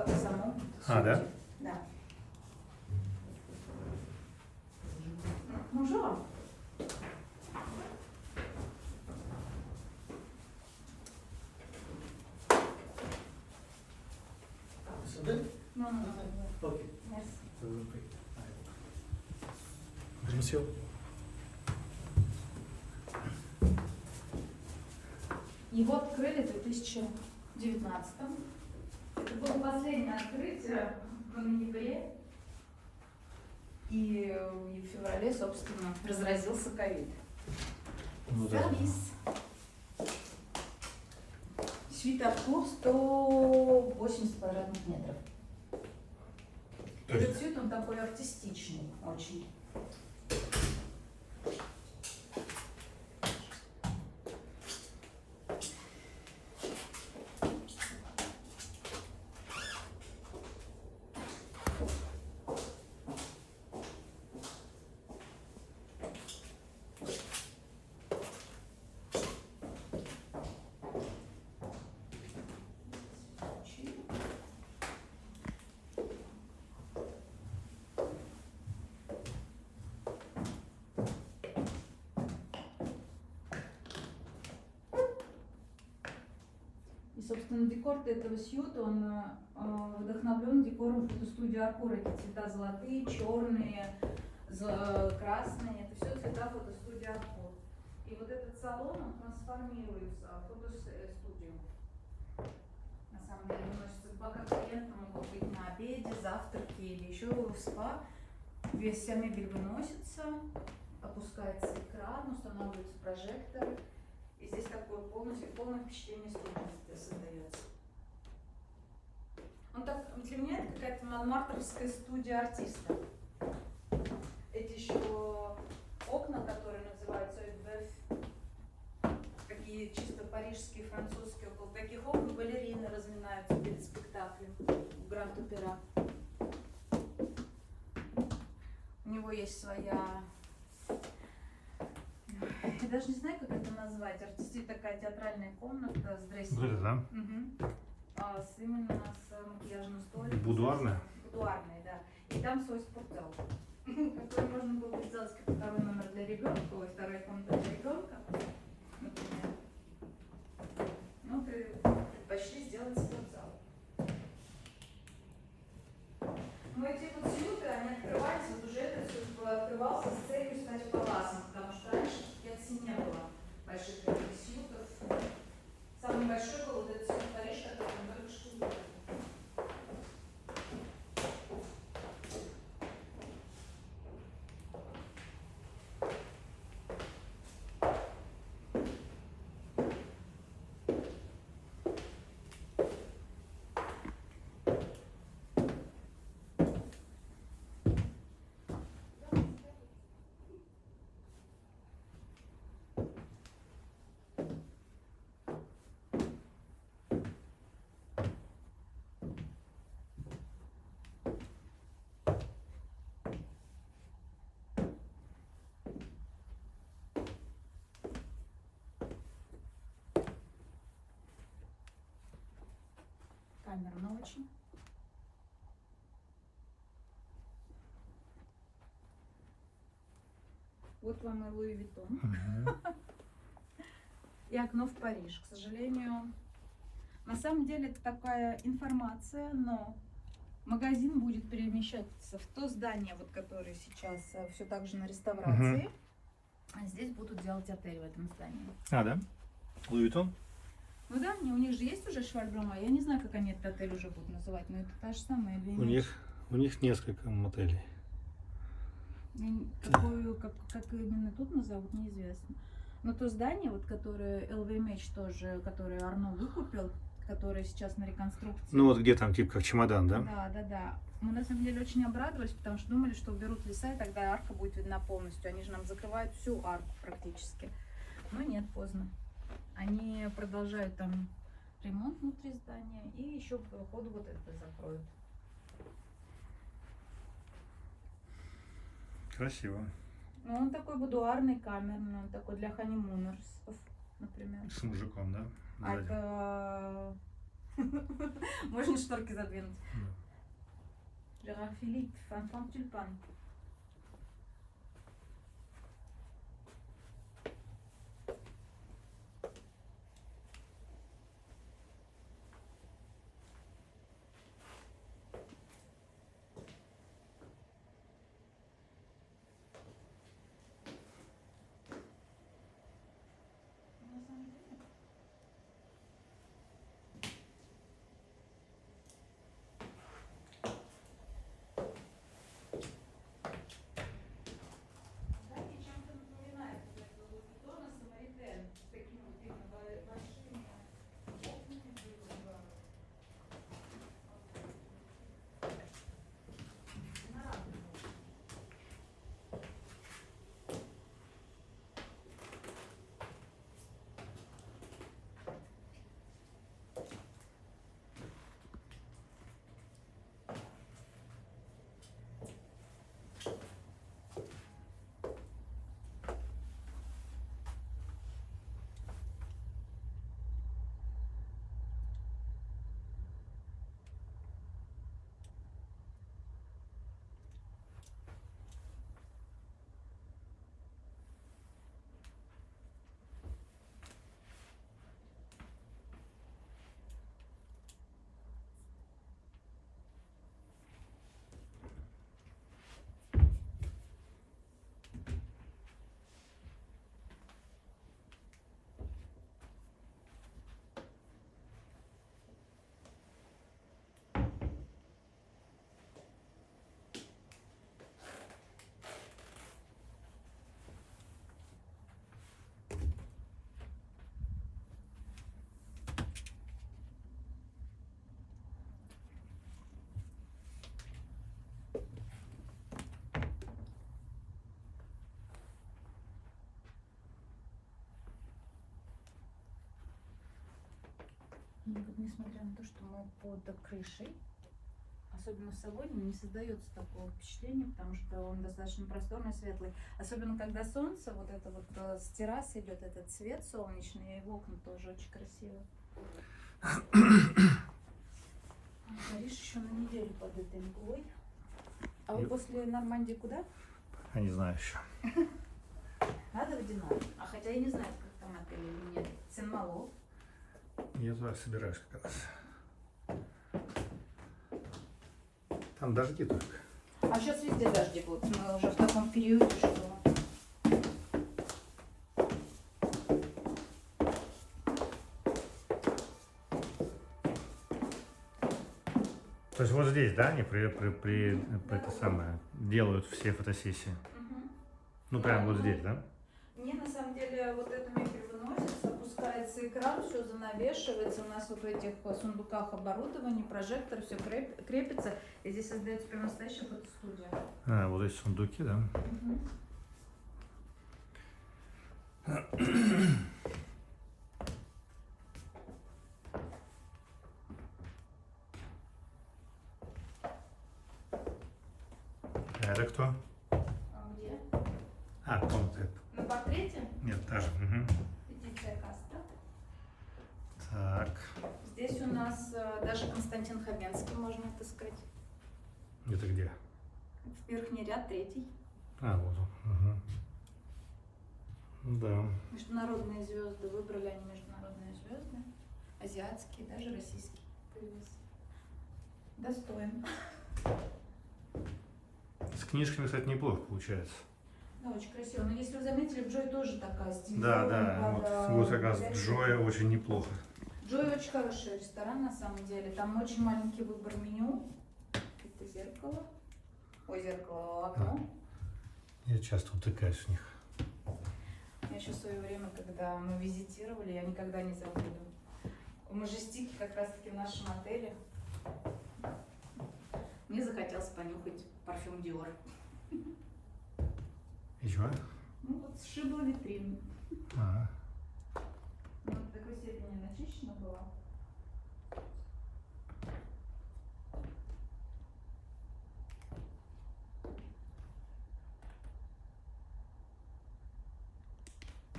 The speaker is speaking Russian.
в самом А, да? сюде. Да. Bonjour. Non, non, non. Ok. Merci. Je vous en prie. Monsieur. Его открыли в 2019. Это было последнее открытие в ноябре. И в феврале, собственно, разразился ковид. Ну да. Сервис. Свитокур 180 квадратных метров. Этот цвет, он такой артистичный очень. И, собственно, декор этого сьюта, он вдохновлен декором фотостудии Аркур. Эти цвета золотые, черные, красные. Это все цвета фотостудии Аркур. И вот этот салон, он трансформируется в фотостудию. На самом деле, выносится пока клиенты могут быть на обеде, завтраке или еще в спа. Вся мебель выносится, опускается экран, устанавливаются прожекторы. И здесь такое полное впечатление студии создается. Он так, для меня это какая-то монмартровская студия артиста. Эти еще окна, которые называются «Эдбеф», такие чисто парижские, французские. Около таких окон балерины разминаются перед спектаклем в Гранд-Опера. У него есть своя... Я даже не знаю, как это назвать. Такая театральная комната с дрессингом. Вот это, да? Угу. Именно с макияжным столиком. Будуарная? Будуарная, да. И там свой спортзал, который можно было бы сделать как второй номер для ребенка, ой, вторая комната для ребенка, например. Но предпочли сделать спортзал. Но эти вот сьюты, они открывались, вот уже этот сьют открывался с целью стать паласом, потому что раньше в Кетси не было больших таких сьютов. Самый большой был вот этот сьют Париж, который мы только что видели. Камерно очень. Вот вам и Луи Виттон. И окно в Париж. К сожалению, на самом деле это такая информация, но магазин будет перемещаться в то здание, вот которое сейчас все так же на реставрации. А здесь будут делать отель в этом здании. А, да? Луи Виттон? Ну да, у них же есть уже Шварброма. Я не знаю, как они этот отель уже будут называть, но это та же самая LVMH. У них несколько мотелей. Какую, как именно тут назовут, неизвестно. Но то здание, вот, которое LVMH тоже, которое Арно выкупил, которое сейчас на реконструкции. Ну вот где там, типа как чемодан, да? Да. Мы на самом деле очень обрадовались, потому что думали, что уберут леса, и тогда арка будет видна полностью. Они же нам закрывают всю арку практически. Но нет, поздно. Они продолжают там ремонт внутри здания и еще по ходу вот это закроют. Красиво. Ну, он такой будуарный, камерный, он такой для ханимунерсов, например. С мужиком, да? А Сзади. это Можно шторки задвинуть. Да. Жерар Филипп, Фанфан Тюльпан. На самом деле, знаете, чем-то напоминает это Луи Виттона Самаритен с такими вот именно большими окнами было. И вот несмотря на то, что мы под крышей, особенно в салоне, не создается такого впечатления, потому что он достаточно просторный, светлый. Особенно когда солнце, вот это вот с террасы идет этот цвет солнечный, и в окна тоже очень красиво. Париж еще на неделю под этой мглой. А вы после Нормандии куда? Я не знаю еще. Надо в Динар. А хотя я не знаю, как там отель или нет. Сен-Мало. Я туда собираюсь как раз. Там дожди только. А сейчас везде дожди будут. Мы уже в таком периоде, что... То есть вот здесь, да, они это самое, делают все фотосессии? Мгм. Ну, прям вот здесь, да? Не, на самом деле, вот эта мебель выносится, опускается экран, все занавешивается. У нас вот в этих сундуках оборудование, прожектор, все крепится. И здесь создается прям настоящая фотостудия. А, вот эти сундуки, да? Мгм. А это кто? А где? А, комната это. На портрете? Нет, та же. Угу. Петиция Каста. Так. Здесь у нас даже Константин Хабенский можно отыскать. Это где? Верхний ряд, третий. А, вот он. Угу. Да. Международные звезды. Выбрали они международные звезды. Азиатские, даже российские появился. Достоин. С книжками, кстати, неплохо получается. Да, очень красиво. Но если вы заметили, Джой тоже такая Да, стилизованная. да. Вот как раз Джоя очень неплохо. Джой очень хороший ресторан на самом деле. Там очень маленький выбор меню. Это зеркало. Ой, зеркало, окно. Я часто утыкаюсь в них. Я еще в свое время, когда мы визитировали, я никогда не забуду. В Мажестике, как раз таки в нашем отеле, мне захотелось понюхать парфюм Dior. И чего? Ну вот сшибла витрину. Ага.